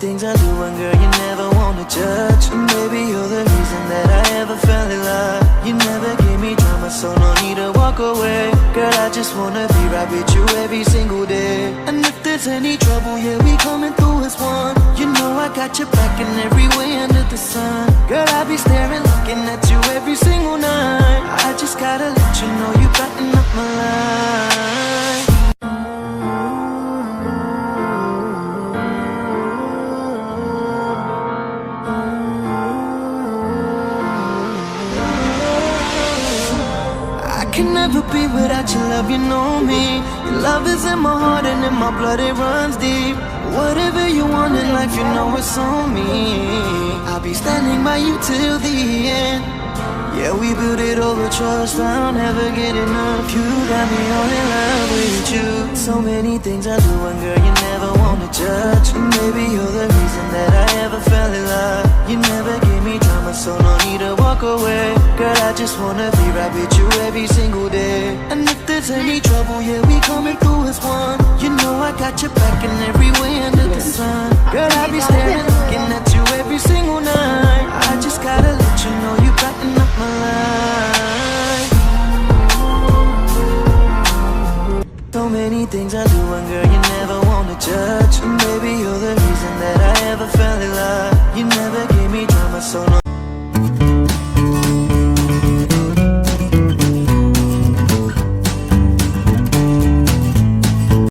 things I do, and girl, you never wanna judge. And baby, you're the reason that I ever fell in love. You never gave me drama, so no need to walk away. Girl, I just wanna be right with you every single day. And if there's any trouble, yeah, we coming through as one. You know I got your back in every way under the sun. Girl, I be staring, looking at you every single night. I just gotta let you know you brighten up my life. I can never be without your love, you know me. Your love is in my heart and in my blood, it runs deep. Whatever you want in life, you know it's on me. I'll be standing by you till the end. Yeah, we built it over trust, I'll never get enough. You got me all in love with you. So many things I do, and girl, you never wanna judge. And maybe you're the reason that I ever fell in love. You never gave me drama, so no need to walk away. Girl, I just wanna be right with you every single day. And if there's any trouble, yeah, we coming through as one. You know I got your back in every way under the sun. Girl, I be staring, looking at you every single day.